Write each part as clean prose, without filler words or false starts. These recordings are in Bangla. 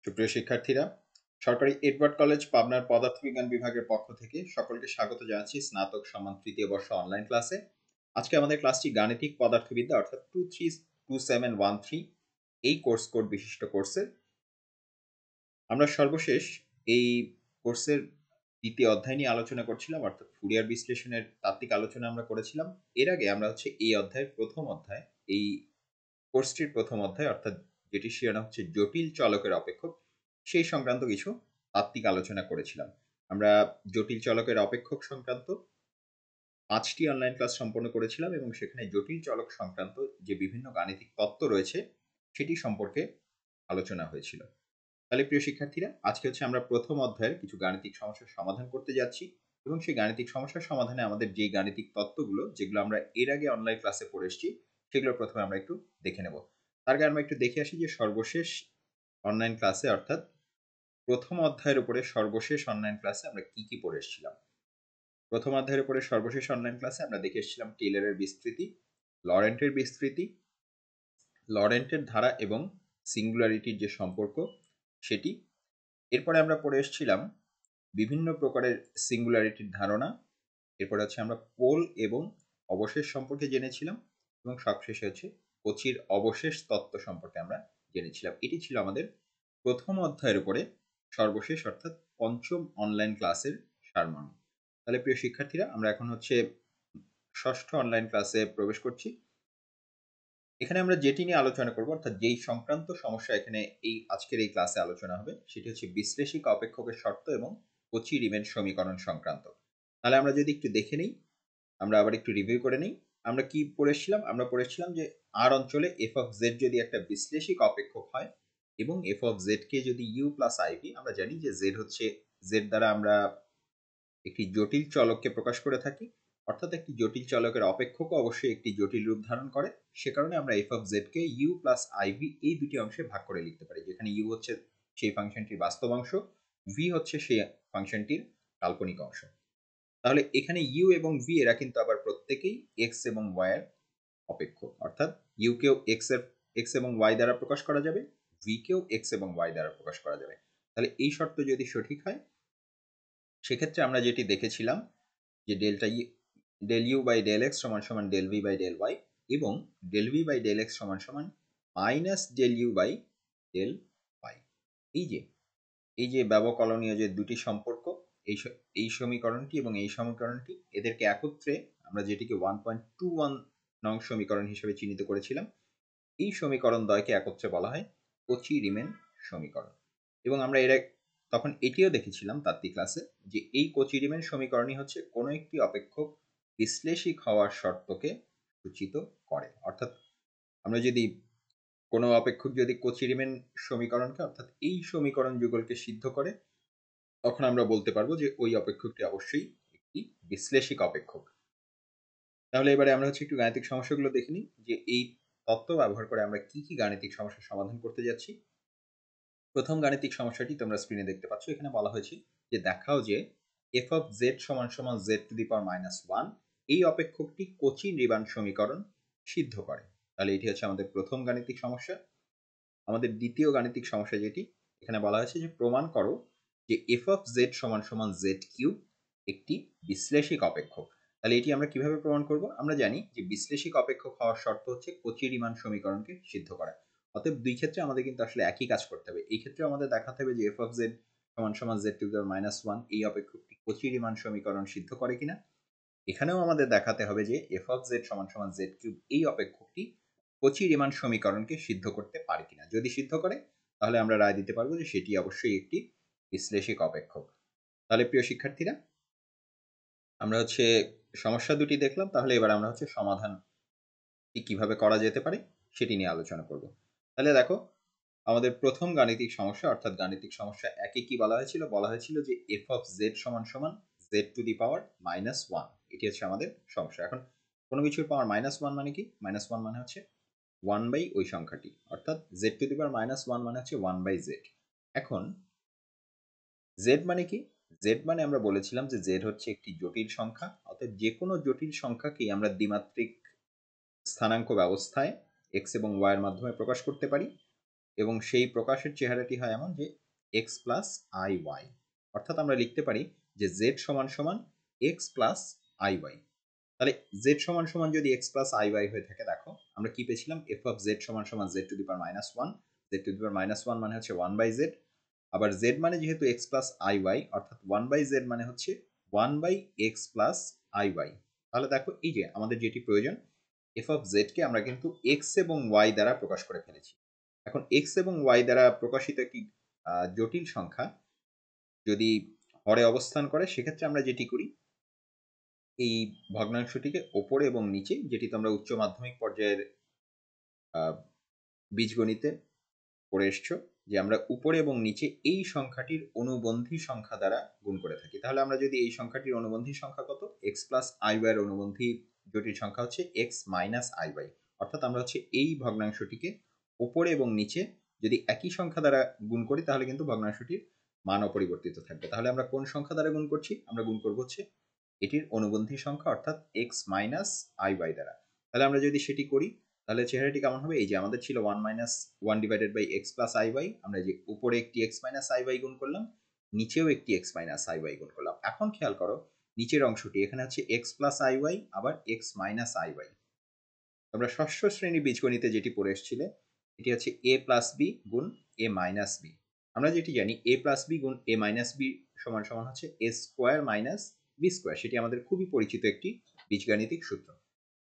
সুপ্রিয় শিক্ষার্থীরা, সরকারি এডওয়ার্ড কলেজ পাবনার পদার্থবিজ্ঞান বিভাগের পক্ষ থেকে সকলকে স্বাগত জানাচ্ছি স্নাতক সমান তৃতীয় বর্ষ অনলাইন ক্লাসে। আজকে আমাদের ক্লাসটি গাণিতিক পদার্থবিদ্যা অর্থাৎ 232713 এই কোর্স কোড বিশিষ্ট কোর্সের। আমরা সর্বশেষ এই কোর্সের দ্বিতীয় অধ্যায় নিয়ে আলোচনা করছিলাম, অর্থাৎ ফুরিয়ার বিশ্লেষণের তাত্ত্বিক আলোচনা আমরা করেছিলাম। এর আগে আমরা এই অধ্যায়ের প্রথম অধ্যায়, এই কোর্সটির প্রথম অধ্যায় অর্থাৎ যেটি শিরোনাম হচ্ছে জটিল চলকের অপেক্ষক, সেই সংক্রান্ত কিছু তাত্ত্বিক আলোচনা করেছিলাম। আমরা জটিল চলকের অপেক্ষক সংক্রান্ত 5টি অনলাইন ক্লাস সম্পন্ন করেছিলাম এবং সেখানে জটিল চলক সংক্রান্ত যে বিভিন্ন গাণিতিক তত্ত্ব রয়েছে সেটি সম্পর্কে আলোচনা হয়েছিল। তাহলে প্রিয় শিক্ষার্থীরা, আজকে আমরা প্রথম অধ্যায়ের কিছু গাণিতিক সমস্যার সমাধান করতে যাচ্ছি এবং সেই গাণিতিক সমস্যার সমাধানে আমাদের যে গাণিতিক তত্ত্বগুলো যেগুলো আমরা এর আগে অনলাইন ক্লাসে পড়ে এসেছি সেগুলো প্রথমে আমরা একটু দেখে নেব। তার আগে আমরা একটু দেখে আসি যে সর্বশেষ অনলাইন ক্লাসে অর্থাৎ প্রথম অধ্যায়ের উপরে সর্বশেষ অনলাইন ক্লাসে আমরা কি কি পড়ে এসেছিলাম। প্রথম অধ্যায়ের উপরে সর্বশেষ অনলাইন ক্লাসে আমরা দেখে এসেছিলাম টেলরের বিস্তৃতি, লরেন্টের বিস্তৃতি, লরেন্টের ধারা এবং সিঙ্গুলারিটির যে সম্পর্ক সেটি। এরপরে আমরা পড়ে এসেছিলাম বিভিন্ন প্রকারের সিঙ্গুলারিটির ধারণা। এরপরে আমরা পোল এবং অবশেষ সম্পর্কে জেনেছিলাম এবং সবশেষে কচির অবশেষ তত্ত্ব সম্পর্কে আমরা জেনেছিলাম। এটি ছিল আমাদের প্রথম অধ্যায়ের উপরে সর্বশেষ অর্থাৎ পঞ্চম অনলাইন ক্লাসের সারমর্ম। তাহলে প্রিয় শিক্ষার্থীরা, আমরা এখন ষষ্ঠ অনলাইন ক্লাসে প্রবেশ করছি। এখানে আমরা যেটি নিয়ে আলোচনা করব অর্থাৎ যেই সংক্রান্ত সমস্যা এখানে আজকের এই ক্লাসে আলোচনা হবে সেটি হচ্ছে বিশ্লেষিক অপেক্ষকের শর্ত এবং কচি রিমেন সমীকরণ সংক্রান্ত। তাহলে আমরা যদি একটু দেখে নিই, আমরা আবার একটু রিভিউ করে নিই। আমরা কি পড়েছিলাম? আমরা পড়েছিলাম যে আর অঞ্চলে এফ অফ জেড যদি একটা বিশ্লেষিক অপেক্ষক হয় এবং এফ অফ জেড কে যদি ইউ প্লাস আইভি, আমরা জানি যে জেড হচ্ছে জেড দ্বারা আমরা একটি জটিল চলককে প্রকাশ করে থাকি, অর্থাৎ একটি জটিল চলকের অপেক্ষকও অবশ্যই একটি জটিল রূপ ধারণ করে। সে কারণে আমরা এফ অফ জেড কে ইউ প্লাস আইভি এই দুটি অংশে ভাগ করে লিখতে পারি, যেখানে ইউ হচ্ছে সেই ফাংশনটির বাস্তব অংশ, ভি হচ্ছে সেই ফাংশনটির কাল্পনিক অংশ। তাহলে এখানে ইউ এবং ভি এরা কিন্তু আবার প্রত্যেকেই এক্স এবং ওয়াই এর অপেক্ষক, অর্থাৎ ইউ কেও এক্স এবং ওয়াই দ্বারা প্রকাশ করা যাবে, ভি কেও এক্স এবং ওয়াই দ্বারা প্রকাশ করা যাবে। তাহলে এই শর্ত যদি সঠিক হয় সেক্ষেত্রে আমরা যেটি দেখেছিলাম যে del u by del x সমান সমান del v by del y এবং del v by del x সমান সমান minus del u by del y. এই যে ব্যবকলনীয় যে দুটি সম্পর্ক, এই সমীকরণটি এবং এই সমীকরণটি, এদেরকে একত্রে আমরা যেটিকে 1.21 নং সমীকরণ হিসেবে চিহ্নিত করেছিলাম, এই সমীকরণ দ্বয়কে একত্রে বলা হয় কচি রিমেন সমীকরণ। এবং আমরা তখন এটিও দেখেছিলাম তাত্ত্বিক ক্লাসে যে এই কচি রিমেন সমীকরণই হচ্ছে কোনো একটি অপেক্ষক বিশ্লেষিক হওয়ার শর্তকে সূচিত করে। অর্থাৎ আমরা যদি কোনো অপেক্ষক যদি কচি রিমেন সমীকরণকে অর্থাৎ এই সমীকরণ যুগলকে সিদ্ধ করে, তখন আমরা বলতে পারবো যে ওই অপেক্ষকটি অবশ্যই একটি বিশ্লেষিক অপেক্ষক। তাহলে এবারে আমরা একটু গাণিতিক সমস্যাগুলো দেখে নিই যে এই তত্ত্ব ব্যবহার করে আমরা কি কি গাণিতিক সমস্যার সমাধান করতে যাচ্ছি। প্রথম গাণিতিক সমস্যাটি তোমরা স্ক্রিনে দেখতে পাচ্ছ। এখানে বলা হয়েছে যে দেখাও যে এফ অফ জেড সমান সমান z to the power minus one এই অপেক্ষকটি কচি রিমান সমীকরণ সিদ্ধ করে। তাহলে এটি হচ্ছে আমাদের প্রথম গাণিতিক সমস্যা। আমাদের দ্বিতীয় গাণিতিক সমস্যা যেটি এখানে বলা হয়েছে যে প্রমাণ করো যে এফ অফ জেড সমান সমান জেড কিউব একটি বিশ্লেষিক অপেক্ষক। তাহলে এটি আমরা কিভাবে প্রমাণ করব? আমরা জানি যে বিশ্লেষিক অপেক্ষক হওয়ার শর্ত হচ্ছে কচি রিমান সমীকরণকে সিদ্ধ করা। অতএব দুই ক্ষেত্রে আমাদের কিন্তু আসলে একই কাজ করতে হবে। এই ক্ষেত্রে আমাদের দেখাতে হবে যে এফ অফ জেড সমান সমান z to the power minus one এই অপেক্ষকটি কচি রিমান সমীকরণ সিদ্ধ করে কিনা। এখানেও আমাদের দেখাতে হবে যে এফ অফ জেড সমান সমান জেড কিউব এই অপেক্ষকটি কচি রিমান সমীকরণকে সিদ্ধ করতে পারে কিনা। যদি সিদ্ধ করে তাহলে আমরা রায় দিতে পারবো যে সেটি অবশ্যই একটি বিশ্লেষিক অপেক্ষক। তাহলে প্রিয় শিক্ষার্থীরা, আমরা সমস্যা দুটি দেখলাম। তাহলে এবার আমরা সমাধান কিভাবে করা যেতে পারে সেটি নিয়ে আলোচনা করব। তাহলে দেখো, আমাদের প্রথম গাণিতিক সমস্যা অর্থাৎ গাণিতিক সমস্যা একে কি বলা হয়েছিল? বলা হয়েছিল যে এফ অফ জেড সমান সমান z to the power minus one, এটি হচ্ছে আমাদের সমস্যা। এখন কোনো কিছুর পাওয়ার মাইনাস ওয়ান মানে কি? মাইনাস ওয়ান মানে হচ্ছে ওয়ান বাই ওই সংখ্যাটি, অর্থাৎ Z to the power minus one মানে হচ্ছে ওয়ান বাই জেড। এখন জেড মানে কি? জেড মানে আমরা বলেছিলাম যে জেড হচ্ছে একটি জটিল সংখ্যা, অর্থাৎ যে কোনো জটিল সংখ্যাকেই আমরা দ্বিমাত্রিক স্থানাঙ্ক ব্যবস্থায় এক্স এবং ওয়াই এর মাধ্যমে প্রকাশ করতে পারি। এবং সেই প্রকাশের চেহারাটি হয় এমন যে এক্স প্লাস আই ওয়াই, অর্থাৎ আমরা লিখতে পারি যে জেড সমান সমান এক্স প্লাস আই ওয়াই। তাহলে জেড সমান সমান যদি এক্স প্লাস আই ওয়াই হয়ে থাকে, দেখো আমরা কি পেয়েছিলাম, এফ অফ জেড সমান সমান z to the power minus one. Z to the power minus one মানে হচ্ছে ওয়ান বাই জেড, আবার জেড মানে যেহেতু এক্স প্লাস আই ওয়াই, অর্থাৎ ওয়ান বাই জেড মানে হচ্ছে one by x plus i y. তাহলে দেখো এই যে আমাদের যেটি প্রয়োজন, এফ অফ জেডকে আমরা কিন্তু এক্স এবং ওয়াই দ্বারা প্রকাশ করে ফেলেছি। এখন এক্স এবং ওয়াই দ্বারা প্রকাশিত একটি জটিল সংখ্যা যদি হরে অবস্থান করে, সেক্ষেত্রে আমরা যেটি করি, এই ভগ্নাংশটিকে ওপরে এবং নিচে, যেটি তোমরা উচ্চ মাধ্যমিক পর্যায়ের বীজগণিতে পড়ে এসছো, যে আমরা উপরে এবং নিচে এই সংখ্যাটির অনুবন্ধী সংখ্যা দ্বারা গুণ করে থাকি। তাহলে আমরা যদি এই সংখ্যাটির অনুবন্ধী সংখ্যা কত, এক্স প্লাস আই ওয়াই এর অনুবন্ধী জটিল সংখ্যা হচ্ছে এক্স মাইনাস আই ওয়াই, অর্থাৎ আমরা হচ্ছে এই ভগ্নাংশটিকে উপরে এবং নিচে যদি একই সংখ্যা দ্বারা গুণ করি, তাহলে কিন্তু ভগ্নাংশটির মান অপরিবর্তিত থাকবে। তাহলে আমরা কোন সংখ্যা দ্বারা গুণ করছি, আমরা গুণ করবো হচ্ছে এটির অনুবন্ধী সংখ্যা অর্থাৎ এক্স মাইনাস আই ওয়াই দ্বারা। তাহলে আমরা যদি সেটি করি, তাহলে চেহারাটি কেমন হবে, এই যে আমাদের ছিল one minus one divided by x plus i y, আমরা যে উপরে একটি এক্স মাইনাস আই ওয়াই গুণ করলাম, নিচেও একটি এক্স মাইনাস আই ওয়াই গুণ করলাম। এখন খেয়াল করো নিচের অংশটি, এখানে হচ্ছে এক্স প্লাস আই ওয়াই আবার এক্স মাইনাস আই ওয়াই। তোমরা ষষ্ঠ শ্রেণী বীজগণিতে যেটি পড়ে এসেছিলে, এটি হচ্ছে এ প্লাস বি গুণ এ মাইনাস বি। আমরা যেটি জানি এ প্লাস বি গুণ এ মাইনাস বি সমান সমান হচ্ছে এ স্কোয়ার মাইনাস বি স্কোয়ার, সেটি আমাদের খুবই পরিচিত একটি বীজগাণিতিক সূত্র।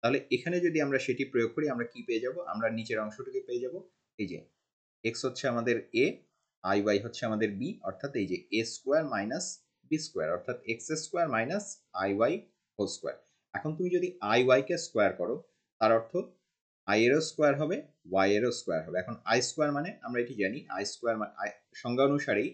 তাহলে এখানে যদি আমরা সেটি প্রয়োগ করি, আমরা কি পেয়ে যাব, আমরা নিচের অংশটিকে পেয়ে যাব, এই যে এক্স হচ্ছে আমাদের এ, আই ওয়াই হচ্ছে আমাদের বি, অর্থাৎ এই যে a square minus b square, অর্থাৎ x square minus i y whole square. এখন তুমি যদি আই ওয়াই কে স্কোয়ার করো, তার অর্থ আই এরও স্কোয়ার হবে, ওয়াই এরও স্কোয়ার হবে। এখন আই স্কোয়ার মানে আমরা এটি জানি, আই স্কোয়ার সংজ্ঞা অনুসারেই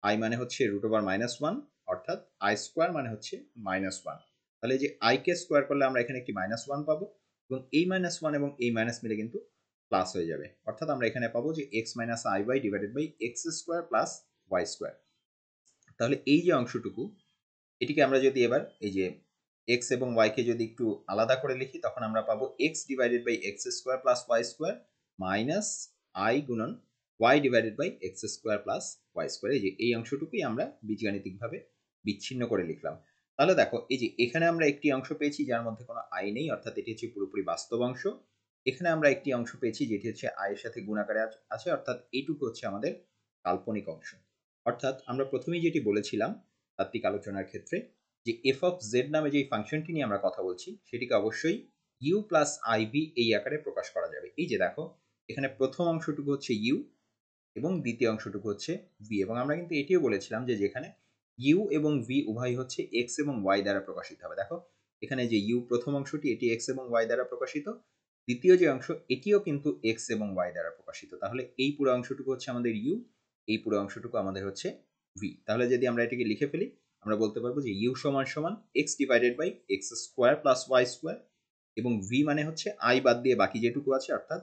আই মানে হচ্ছে রুট ওভার মাইনাস ওয়ান, অর্থাৎ আই স্কোয়ার মানে হচ্ছে মাইনাস ওয়ান। তাহলে যে আই কে স্কোয়ার করলে আমরা এখানে একটি মাইনাস ওয়ান পাবো, এবং এই মাইনাস ওয়ান এবং এই মাইনাস মিলে কিন্তু প্লাস হয়ে যাবে, অর্থাৎ আমরা এখানে পাবো যে x minus i y divided by x square plus y square. তাহলে এই যে অংশটুকু, এটিকে আমরা যদি এবার এই যে এক্স এবং ওয়াইকে যদি একটু আলাদা করে লিখি, তখন আমরা পাবো x divided by x square plus y square minus i গুণন y divided by x square plus y square. এই যে এই অংশটুকুই আমরা বীজগাণিতিকভাবে বিচ্ছিন্ন করে লিখলাম। তাহলে দেখো এই যে এখানে আমরা একটি অংশ পেয়েছি যার মধ্যে কোনো আই নেই, অর্থাৎ এটি হচ্ছে পুরোপুরি বাস্তব অংশ। এখানে আমরা একটি অংশ পেয়েছি যেটি হচ্ছে আয়ের সাথে গুণাকারে আছে, অর্থাৎ এইটুকু হচ্ছে আমাদের কাল্পনিক অংশ। অর্থাৎ আমরা প্রথমেই যেটি বলেছিলাম তাত্ত্বিক আলোচনার ক্ষেত্রে, যে এফ অফ জেড নামে যে ফাংশনটি নিয়ে আমরা কথা বলছি, সেটিকে অবশ্যই ইউ প্লাস আইভি এই আকারে প্রকাশ করা যাবে। এই যে দেখো এখানে প্রথম অংশটুকু হচ্ছে ইউ এবং দ্বিতীয় অংশটুকু হচ্ছে ভি, এবং আমরা কিন্তু এটিও বলেছিলাম যে যেখানে ইউ এবং ভি উভয় হচ্ছে এক্স এবং ওয়াই দ্বারা প্রকাশিত হবে। দেখো এখানে যে ইউ প্রথম অংশটি, এটি এক্স এবং ওয়াই দ্বারা প্রকাশিত, দ্বিতীয় যে অংশ এটিও কিন্তু এক্স এবং ওয়াই দ্বারা প্রকাশিত। তাহলে এই পুরো অংশটুকু হচ্ছে আমাদের ইউ, এই পুরো অংশটুকু আমাদের হচ্ছে ভি। তাহলে যদি আমরা এটিকে লিখে ফেলি, আমরা বলতে পারবো যে ইউ সমান সমান x divided by x square plus y square, এবং ভি মানে হচ্ছে আই বাদ দিয়ে বাকি যেটুকু আছে, অর্থাৎ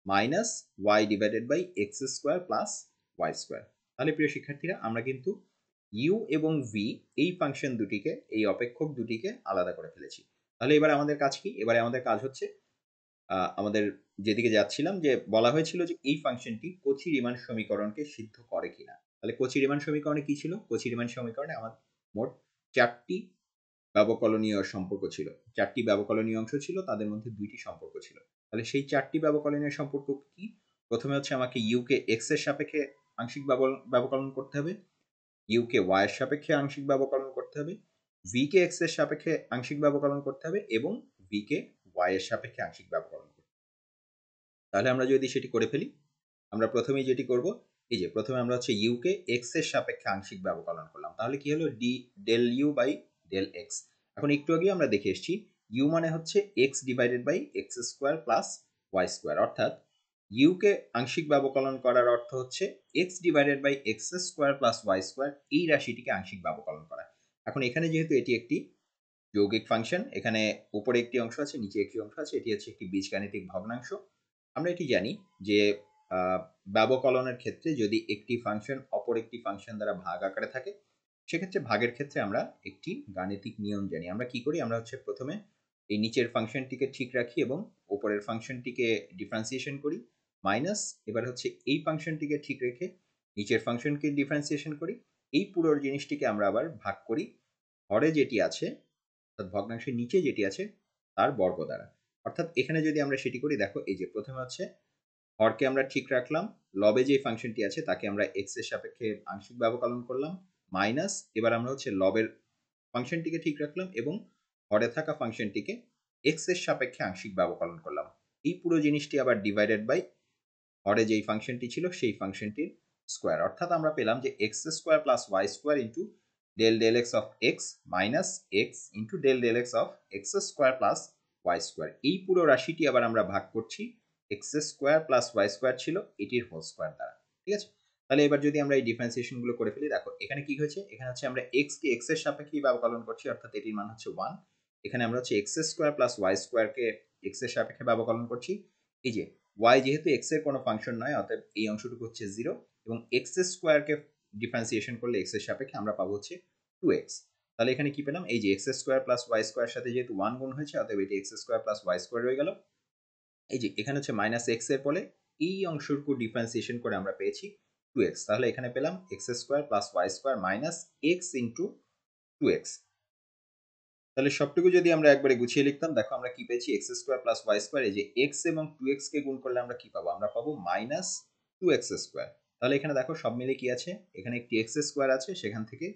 minus y divided by x square plus y square. তাহলে প্রিয় শিক্ষার্থীরা, আমরা কিন্তু ইউ এবং ভি এই ফাংশন দুটিকে, এই অপেক্ষক দুটিকে আলাদা করে ফেলেছি। তাহলে এবার আমাদের কাজ কি, এবারে আমাদের কাজ হচ্ছে আমাদের যেদিকে যাচ্ছিলাম, যে বলা হয়েছিল যে এই ফাংশনটি কচি রিমান সমীকরণকে সিদ্ধ করে কিনা। তাহলে কচি রিমান সমীকরণে কি ছিল, কচি রিমান সমীকরণে আমার মোট চারটি ব্যবকলনীয় সম্পর্ক ছিল, চারটি ব্যবকলনীয় অংশ ছিল, তাদের মধ্যে দুইটি সম্পর্ক ছিল। তাহলে সেই চারটি ব্যবকলনীয় সম্পর্ক কি, প্রথমে হচ্ছে আমাকে ইউ কে এক্স এর সাপেক্ষে আংশিক ব্যবকলন করতে হবে, ইউ কে ওয়াই এর সাপেক্ষে আংশিক ব্যবকলন করতে হবে, ভি কে এক্স এর সাপেক্ষে আংশিক ব্যবকলন করতে হবে, এবং ভি কে ওয়াই এর সাপেক্ষে আংশিক ব্যবকলন করতে হবে। তাহলে আমরা যদি সেটি করে ফেলি, আমরা প্রথমেই যেটি করব, এই যে প্রথমে আমরা হচ্ছে ইউ কে এক্স এর সাপেক্ষে আংশিক ব্যবকলন করলাম, তাহলে কি হলো, d del u by del x. এখন একটু আগে আমরা দেখে এসেছি ইউ মানে হচ্ছে x divided by x square plus y square, অর্থাৎ ইউ কে আংশিক ব্যবকলন করার অর্থ হচ্ছে x divided by x square plus y square, এই রাশিটিকে আংশিক ব্যবকলন করা। এখন এখানে যেহেতু এটি একটি যৌগিক ফাংশন, এখানে উপরে একটি অংশ আছে, নিচে একটি অংশ আছে, এটি হচ্ছে একটি বীজগাণিতিক ভগ্নাংশ। আমরা এটি জানি যে ব্যবকলনের ক্ষেত্রে যদি একটি ফাংশন অপর একটি ফাংশন দ্বারা ভাগ আকারে থাকে, সেক্ষেত্রে ভাগের ক্ষেত্রে আমরা একটি গাণিতিক নিয়ম জানি। আমরা কি করি, আমরা হচ্ছে প্রথমে এই নিচের ফাংশনটিকে ঠিক রাখি এবং উপরের ফাংশনটিকে ডিফারেন্সিয়েশন করি, মাইনাস এবার হচ্ছে এই ফাংশনটিকে ঠিক রেখে নিচের ফাংশনকে ডিফারেন্সিয়েশন করি, এই পুরো জিনিসটিকে আমরা আবার ভাগ করি হরে যেটি আছে অর্থাৎ ভগ্নাংশের নিচে যেটি আছে তার বর্গ দ্বারা। অর্থাৎ এখানে যদি আমরা সেটি করি, দেখো এই যে প্রথমে হচ্ছে হরকে আমরা ঠিক রাখলাম, লবে যে ফাংশনটি আছে তাকে আমরা এক্স এর সাপেক্ষে আংশিক ব্যবকলন করলাম, মাইনাস এবার আমরা হচ্ছে লবের ফাংশনটিকে ঠিক রাখলাম এবং হরে থাকা ফাংশনটিকে এক্স এর সাপেক্ষে আংশিক ব্যবকলন করলাম। এই পুরো জিনিসটি আবার ডিভাইডেড বাই হরে যেই ফাংশনটি ছিল সেই ফাংশনটির স্কোয়ার। অর্থাৎ আমরা পেলাম যে x square plus y square into del del x of x minus x into del del x of x square plus y square. এই পুরো রাশিটি আবার আমরা ভাগ করছি x square plus y square ছিল এটির হোল স্কোয়ার দ্বারা। ঠিক আছে, তাহলে এবার যদি আমরা এই ডিফারেন্সিয়েশন গুলো করে ফেলি, দেখো এখানে কি হয়েছে, এখানে হচ্ছে আমরা এক্স কে এক্স এর সাপেক্ষে ব্যবকলন করছি অর্থাৎ এটির মান হচ্ছে 1। এখানে আমরা হচ্ছে x square plus y square কে এক্স এর সাপেক্ষে ব্যবকলন করছি। এই যে y যেহেতু x এর কোনো ফাংশন নয় অতএব এই অংশটুকু হচ্ছে 0 এবং x স্কোয়ারকে ডিফারেন্সিয়েশন করলে x এর সাপেক্ষে আমরা পাবো হচ্ছে 2x। তাহলে এখানে কি পেলাম, এই যে x square plus y square সাথে যেহেতু 1 গুণ হয়েছে অতএব এটি x square plus y square রয়ে গেল। এই যে এখানে হচ্ছে মাইনাস x এর ফলে এই অংশটুকু ডিফারেন্সিয়েশন করে আমরা পেয়েছি 2x। তাহলে এখানে পেলাম x square plus y square minus x into 2x। তাহলে সবটুকু যদি আমরা একবারে গুছিয়ে লিখতাম, দেখো আমরা কি পেয়েছি, x square plus y square, এই যে এক্স এবং 2x কে গুণ করলে আমরা কি পাবো, আমরা পাবো মাইনাস 2x স্কোয়ার। তাহলে এখানে দেখো সব মিলে কি আছে, এখানে একটি এক্স স্কোয়ার আছে, সেখান থেকে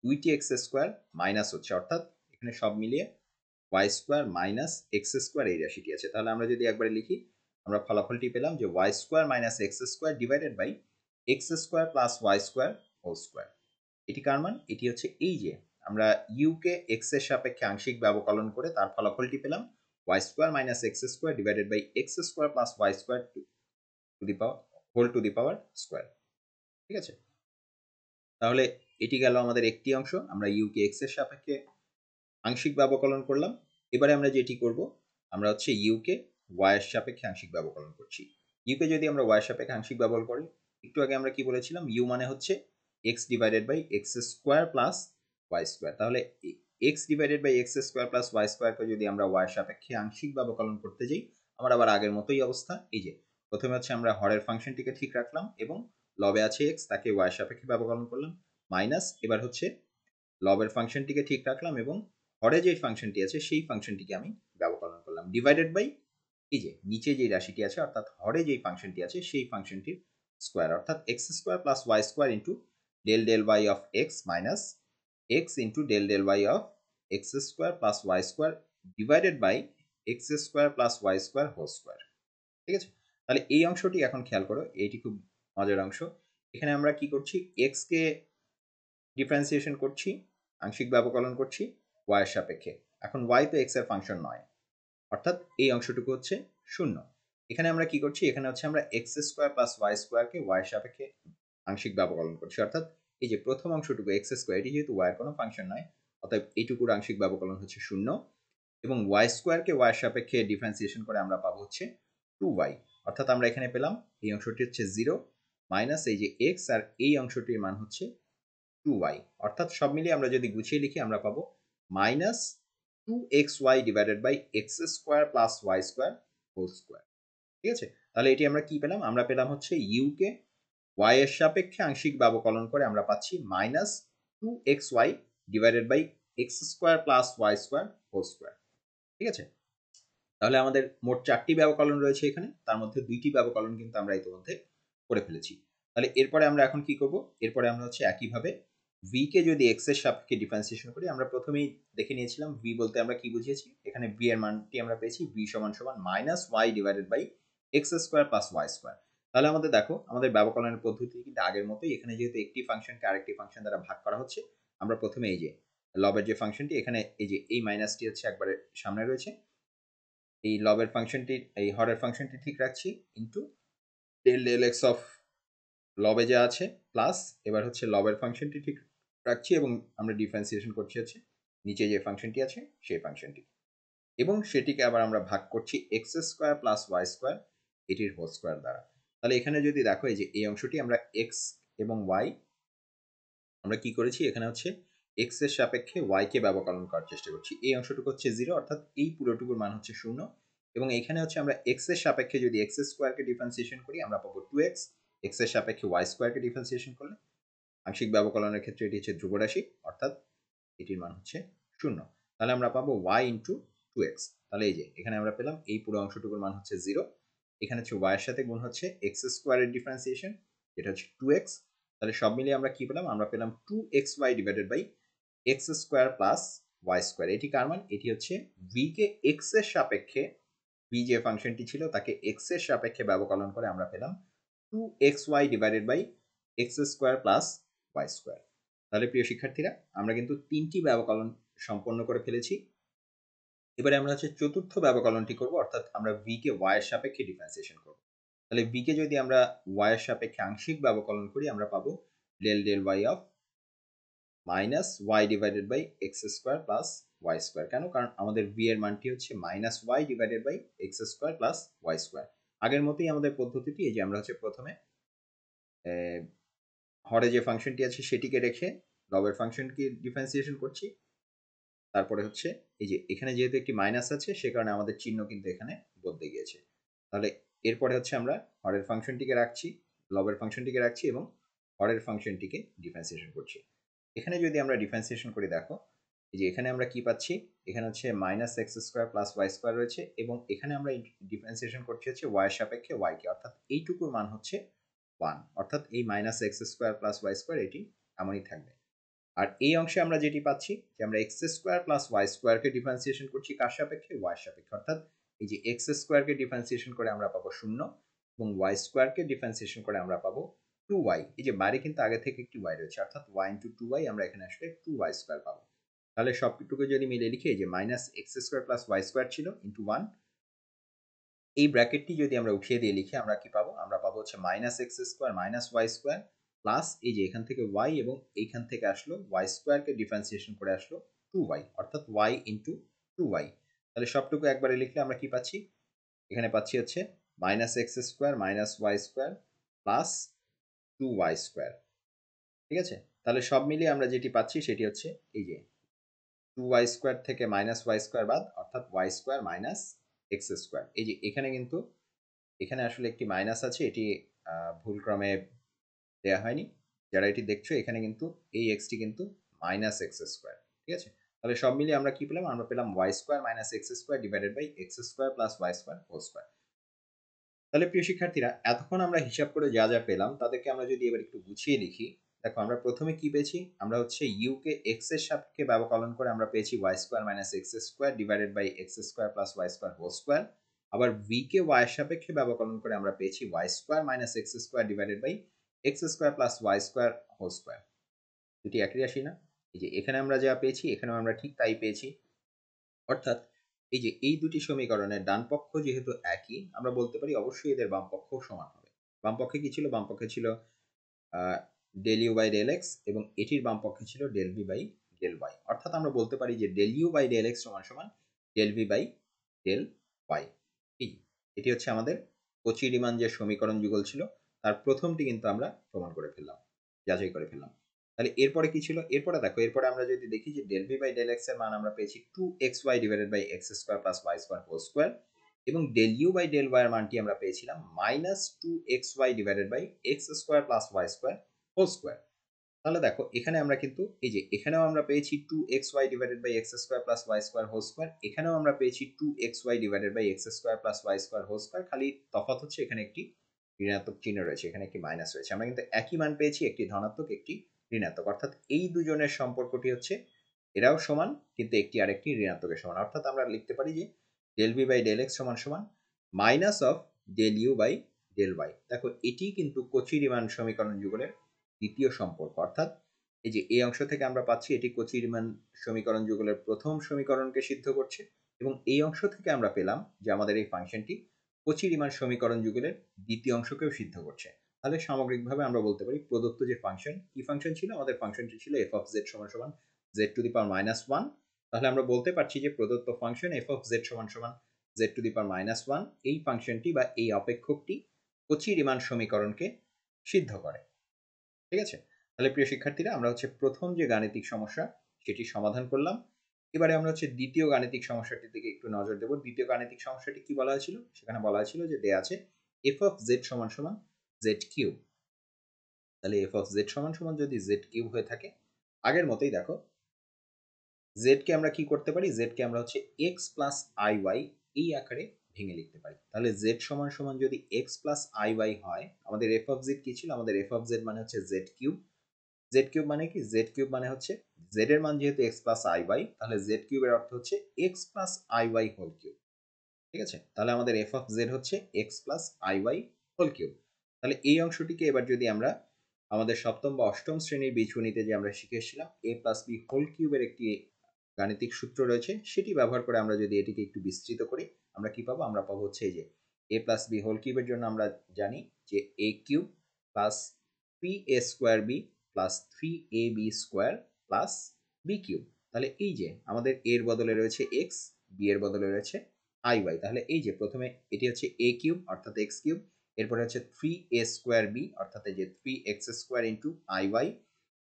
দুইটি এক্স স্কোয়ার মাইনাস হচ্ছে, অর্থাৎ এখানে সব মিলিয়ে y square minus x square এই রাশিটি আছে। তাহলে আমরা যদি একবারে লিখি, আমরা ফলাফলটি পেলাম যে y square minus x square divided by x square plus y square whole square. এটি কার মান, এটি হচ্ছে এই যে আমরা ইউ কে এক্স এর সাপেক্ষে আংশিক ব্যবকলন করে তার ফলাফলটি পেলাম y square minus x square divided by x square plus y square to the power whole to the power square. ঠিক আছে, তাহলে এটি গেল আমাদের একটি অংশ, আমরা ইউ কে এক্স এর সাপেক্ষে আংশিক ব্যবকলন করলাম। এবারে আমরা যেটি করব, আমরা হচ্ছে ইউ কে ওয়াই এর সাপেক্ষে আংশিক ব্যবকলন করছি। ইউ কে যদি আমরা ওয়াই এর সাপেক্ষে আংশিক ব্যবকলন করি, একটু আগে আমরা কি বলেছিলাম, ইউ মানে হচ্ছে x divided by x square plus y square. তাহলে x divided by x square plus y স্কোয়ারকে যদি আমরা ওয়াই এর সাপেক্ষে আংশিক ব্যবকলন করতে যাই, আমার আবার আগের মতোই অবস্থা। এই যে প্রথমে হচ্ছে আমরা হরের ফাংশনটিকে ঠিক রাখলাম এবং লবে আছে এক্স তাকে ওয়াই এর সাপেক্ষে ব্যবকলন করলাম, মাইনাস এবার হচ্ছে লবের ফাংশনটিকে ঠিক রাখলাম এবং হরে যে ফাংশনটি আছে সেই ফাংশনটিকে আমি ব্যবকলন করলাম, ডিভাইডেড বাই এই যে নিচে যে রাশিটি আছে অর্থাৎ হরে যে ফাংশনটি আছে সেই ফাংশনটির স্কোয়ার, অর্থাৎ x square plus y square into del del y of x minus x into del del y of x square plus y square divided by x square plus y square whole square. ঠিক আছে, তাহলে এই অংশটি এখন খেয়াল করো, এইটি খুব মজার অংশ। এখানে আমরা কি করছি, এক্স কে ডিফারেন্সিয়েশন করছি, আংশিক ব্যবকলন করছি y এর সাপেক্ষে। এখন y তো x এর ফাংশন নয়, অর্থাৎ এই অংশটুকু হচ্ছে 0। এখানে আমরা কি করছি, এখানে হচ্ছে আমরা x square plus y স্কয়ারকে y এর সাপেক্ষে আংশিক ব্যবকলন করছি, অর্থাৎ এই যে প্রথম অংশটুকু x স্কয়ার, এটি যেহেতু y এর কোনো ফাংশন নয় অতএব এইটুকুর আংশিক ব্যবকলন হচ্ছে 0 এবং y স্কয়ারকে y এর সাপেক্ষে ডিফারেন্সিয়েশন করে আমরা পাবো হচ্ছে 2y। অর্থাৎ আমরা এখানে পেলাম এই অংশটি হচ্ছে 0 মাইনাস এই যে x আর এই অংশটির মান হচ্ছে 2y। অর্থাৎ সব মিলিয়ে আমরা যদি গুছিয়ে লিখি আমরা পাবো minus 2xy divided by x square plus y square whole square. ঠিক আছে, তাহলে এটি আমরা কি পেলাম, আমরা পেলাম হচ্ছে ইউ কে ওয়াই এর সাপেক্ষে আংশিক ব্যবকলন করে আমরা পাচ্ছি minus 2xy divided by x square plus y square whole square. ঠিক আছে, তাহলে আমাদের মোট 4টি ব্যবকলন রয়েছে এখানে, তার মধ্যে 2টি ব্যবকলন কিন্তু আমরা ইতিমধ্যে করে ফেলেছি। তাহলে এরপরে আমরা এখন কি করব, এরপরে আমরা হচ্ছে একইভাবে v কে যদি x এর সাপেক্ষে ডিফারেন্সিয়েশন করি, আমরা প্রথমেই দেখে নিয়েছিলাম v বলতে আমরা কি বুঝিয়েছি, এখানে v এর মানটি আমরা পেয়েছি v সমান সমান minus y divided by x square plus y square. তাহলে আমাদের দেখো আমাদের ব্যবকলনের পদ্ধতি কিন্তু আগের মতোই, এখানে যেহেতু একটি ফাংশনকে আরেকটি ফাংশন দ্বারা ভাগ করা হচ্ছে, আমরা প্রথমে এই যে লবের যে ফাংশনটি এখানে এই যে এই মাইনাসটি হচ্ছে একবারে সামনে রয়েছে, এই লবের ফাংশনটি এই হরের ফাংশনটি ঠিক রাখছি into del del x of লবে যা আছে প্লাস এবার হচ্ছে লবের ফাংশনটি ঠিক রাখছি এবং আমরা ডিফারেন্সিয়েশন করছি হচ্ছে নিচে যে ফাংশনটি আছে সেই ফাংশনটি এবং সেটিকে আবার আমরা ভাগ করছি x square plus y square এটির হোল স্কোয়ার দ্বারা। তাহলে এখানে যদি দেখো এই যে এই অংশটি আমরা এক্স এবং ওয়াই আমরা কি করেছি, এখানে হচ্ছে এক্স এর সাপেক্ষে ওয়াই কে ব্যবকলন করার চেষ্টা করছি, এই অংশটুকু হচ্ছে 0 অর্থাৎ এই পুরোটুকুর মান হচ্ছে 0 এবং এখানে হচ্ছে আমরা এক্স এর সাপেক্ষে যদি এক্স স্কোয়ারকে ডিফারেন্সিয়েশন করি আমরা পাবো 2x, এক্স এর সাপেক্ষে ওয়াই স্কোয়ারকে ডিফারেন্সিয়েশন করলে আংশিক ব্যবকলনের ক্ষেত্রে এটি হচ্ছে ধ্রুব রাশি, অর্থাৎ এটির মান হচ্ছে 0। তাহলে আমরা পাবো y ইন্টু 2x। তাহলে এই যে এখানে আমরা পেলাম এই পুরো অংশটুকুর মান হচ্ছে 0। এখানে হচ্ছে y এর সাথে গুণ হচ্ছে এক্স স্কোয়ারের ডিফারেন্সিয়েশন, যেটা হচ্ছে 2x। তাহলে সব মিলিয়ে আমরা কি পেলাম? আমরা পেলাম 2xy divided by x square plus y square. এটি কার মান? এটি হচ্ছে v কে x এর সাপেক্ষে, v যে ফাংশনটি ছিল তাকে x এর সাপেক্ষে ব্যবকলন করে আমরা পেলাম 2xy divided by x square plus y square. তাহলে প্রিয় শিক্ষার্থীরা, আমরা কিন্তু 3টি ব্যবকলন সম্পন্ন করে ফেলেছি। এবারে আমরা হচ্ছে চতুর্থ ব্যবকলনটি করব, অর্থাৎ আমরা v কে y এর সাপেক্ষে ডিফারেন্সিয়েশন করব। তাহলে v কে যদি আমরা y এর সাপেক্ষে আংশিক ব্যবকলন করি আমরা পাবো del del y of minus y divided by x square plus y square. কেন? কারণ আমাদের v এর মানটি হচ্ছে minus y divided by x square plus y square. আগের মতোই আমাদের পদ্ধতিটি, এই যে আমরা হচ্ছে প্রথমে হরে যে ফাংশনটি আছে সেটিকে রেখে লবের ফাংশনকে ডিফারেন্সিয়েশন করছি। তারপরে হচ্ছে এই যে এখানে যেহেতু একটি মাইনাস আছে সে কারণে আমাদের চিহ্ন কিন্তু এখানে বদলে গিয়েছে। তাহলে এরপরে হচ্ছে আমরা হরের ফাংশনটিকে রাখছি, লবের ফাংশনটিকে রাখছি এবং হরের ফাংশনটিকে ডিফারেন্সিয়েশন করছি। এখানে যদি আমরা ডিফারেন্সিয়েশন করি দেখো, এই যে এখানে আমরা কি পাচ্ছি? এখানে হচ্ছে minus x square plus y square রয়েছে এবং এখানে আমরা ডিফারেন্সিয়েশন করছি হচ্ছে ওয়াই এর সাপেক্ষে ওয়াই কে, অর্থাৎ এইটুকুর মান হচ্ছে 1, অর্থাৎ এই minus x square plus y square এটি এমনই থাকবে। আর এই অংশে আমরা যেটি পাচ্ছি যে আমরা এক্স স্কোয়ার প্লাস ওয়াই স্কোয়ারকে ডিফারেন্সিয়েশন করছি কার সাপেক্ষে? ওয়াই সাপেক্ষে, অর্থাৎ এই যে এক্স স্কোয়ারকে ডিফারেন্সিয়েশন করে আমরা পাবো 0 এবং ওয়াই স্কোয়ারকে ডিফারেন্সিয়েশন করে আমরা পাবো 2y। এই যে বাইরে কিন্তু আগে থেকে একটি y রয়েছে, অর্থাৎ y ইন্টু 2y, আমরা এখানে আসলে 2y স্কোয়ার পাবো। তাহলে সবটুকু যদি মিলে লিখি, এই যে minus x square plus y square ছিল ইন্টু 1, এই ব্র্যাকেটটি যদি আমরা উঠিয়ে দিয়ে লিখি আমরা কি পাবো? আমরা পাবো হচ্ছে minus x square minus y square plus এই যে এখান থেকে y এবং এইখান থেকে আসলো ওয়াই স্কোয়ারকে ডিফারেন্সিয়েশন করে আসলো 2y, অর্থাৎ y ইন্টু 2y। তাহলে সবটুকু একবারে লিখলে আমরা কি পাচ্ছি? এখানে পাচ্ছি হচ্ছে minus x square minus y square plus 2y square. ঠিক আছে? তাহলে সব মিলিয়ে আমরা যেটি পাচ্ছি সেটি হচ্ছে এই যে 2y স্কোয়ার থেকে মাইনাস ওয়াই স্কোয়ার বাদ, অর্থাৎ y square minus x square. এই যে এখানে কিন্তু এখানে আসলে একটি মাইনাস আছে, এটি ভুলক্রমে দেয়া হয়নি। যারা এটি দেখছো এখানে কিন্তু এই এক্সটি কিন্তু মাইনাস এক্স স্কোয়ার। ঠিক আছে? তাহলে সব মিলিয়ে আমরা কি পেলাম? আমরা পেলাম y square minus x square divided by x square plus y square whole square. তাহলে প্রিয় শিক্ষার্থীরা, এতক্ষণ আমরা হিসাব করে যা যা পেলাম তাদেরকে আমরা যদি এবার একটু গুছিয়ে লিখি, দেখো আমরা প্রথমে কি পেয়েছি? আমরা হচ্ছে ইউ কে এক্স এর সাপেক্ষে ব্যবকলন করে আমরা পেয়েছি y square minus x square divided by x square plus y square whole square. আবার ভি কে ওয়াই এর সাপেক্ষে ব্যবকলন করে আমরা পেয়েছি y square minus x square divided by x square plus y square whole square. দুটি একই রাশি না? এই যে এখানে আমরা যা পেয়েছি এখানেও আমরা ঠিক তাই পেয়েছি, অর্থাৎ এই যে এই দুটি সমীকরণের ডান পক্ষ যেহেতু একই, আমরা বলতে পারি অবশ্যই এদের বাম পক্ষ সমান হবে। বাম পক্ষে কি ছিল? বাম পক্ষে ছিল del u by del x এবং এটির বাম পক্ষে ছিল del v by del y, অর্থাৎ আমরা বলতে পারি যে del u by del x সমান সমান del v by del y. এটি হচ্ছে আমাদের কচি রিমান যে সমীকরণ যুগল ছিল তার প্রথমটি কিন্তু আমরা প্রমাণ করে ফেললাম, যাচাই করে ফেললাম। তাহলে এরপরে কি ছিল? এরপরে দেখো, এরপরে আমরা যদি দেখি যে del v by del x এর মান আমরা পেয়েছি 2xy divided by x square plus y square whole square এবং del u by del y এর মানটি আমরা পেয়েছিলাম minus 2xy divided by x square plus y square whole square. তাহলে দেখো এখানে আমরা কিন্তু এই যে এখানেও আমরা পেয়েছি 2xy divided by x square plus y square whole square, এখানেও আমরা পেয়েছি 2xy divided by x square plus y square whole square, খালি তফাৎ হচ্ছে এখানে একটি ঋণাত্মক চিহ্ন রয়েছে, এখানে একটি মাইনাস রয়েছে। আমরা কিন্তু একই মান পেয়েছি, একটি ধনাত্মক একটি ঋণাত্মক, অর্থাৎ এই দুজনের সম্পর্কটি হচ্ছে এরাও সমান কিন্তু একটি আরেকটি ঋণাত্মকের সমান, অর্থাৎ আমরা লিখতে পারি যে del v by del x সমান সমান minus of del u by del y. দেখো এটি কিন্তু কচি রিমান সমীকরণ যুগলের দ্বিতীয় সম্পর্ক, অর্থাৎ এই যে এই অংশ থেকে আমরা পাচ্ছি এটি কচি রিমান সমীকরণ যুগলের প্রথম সমীকরণকে সিদ্ধ করছে এবং এই অংশ থেকে আমরা পেলাম যে আমাদের এই ফাংশনটি কচি রিমান সমীকরণ যুগলের দ্বিতীয় অংশকেও সিদ্ধ করছে। তাহলে সামগ্রিকভাবে আমরা বলতে পারি প্রদত্ত যে ফাংশন, কি ফাংশন ছিল? আমাদের ফাংশনটি ছিল এফ অফ জেড সমান সমান z to the power minus one. তাহলে আমরা বলতে পারছি যে প্রদত্ত ফাংশন এফ অফ জেড সমান সমান z to the power minus one, এই ফাংশনটি বা এই অপেক্ষকটি কচি রিমান সমীকরণকে সিদ্ধ করে। ঠিক আছে? তাহলে প্রিয় শিক্ষার্থীরা, আমরা হচ্ছে প্রথম যে গাণিতিক সমস্যা সেটি সমাধান করলাম এবারে আমরা হচ্ছে দ্বিতীয় গাণিতিক সমস্যাটির দিকে একটু নজর দেব। দ্বিতীয় গাণিতিক সমস্যাটি কি বলা হয়েছিল? সেখানে বলা হয়েছিল যে দেয়া আছে f of z সমান সমান z কিউব। তাহলে f of z সমান সমান যদি z কিউব হয়ে থাকে, আগের মতোই দেখো z কে আমরা কি করতে পারি? z কে আমরা হচ্ছে x প্লাস iy এই আকারে ভেঙে লিখতে পারি। তাহলে z সমান সমান যদি x প্লাস iy হয়, আমাদের f of z কি ছিল? আমাদের f of z মানে হচ্ছে z কিউব। z কিউব মানে কি? z কিউব মানে হচ্ছে z এর মান যেহেতু x প্লাস iy, তাহলে z কিউবের অর্থ হচ্ছে x plus iy whole cube. ঠিক আছে? তাহলে আমাদের f of z হচ্ছে x plus iy whole cube. তাহলে এই অংশটিকে এবার যদি আমরা আমাদের সপ্তম বা অষ্টম শ্রেণীর বীজগণিতে যে আমরা শিখে এসেছিলাম a প্লাস b হোল কিউবের একটি গাণিতিক সূত্র রয়েছে, সেটি ব্যবহার করে আমরা যদি এটিকে একটু বিস্তৃত করি, আমরা কি পাবো? আমরা পাবো হচ্ছে এই যে a প্লাস b হোল কিউবের জন্য আমরা জানি যে a cube plus 3a square b plus 3ab square plus b cube. তাহলে এই যে আমাদের এর বদলে রয়েছে x, b এর বদলে রয়েছে iy। তাহলে এই যে প্রথমে এটি হচ্ছে a কিউব অর্থাৎ x কিউব, এরপরে হচ্ছে 3a স্কোয়ার b অর্থাৎ এই যে 3x স্কোয়ার ইন্টু iy,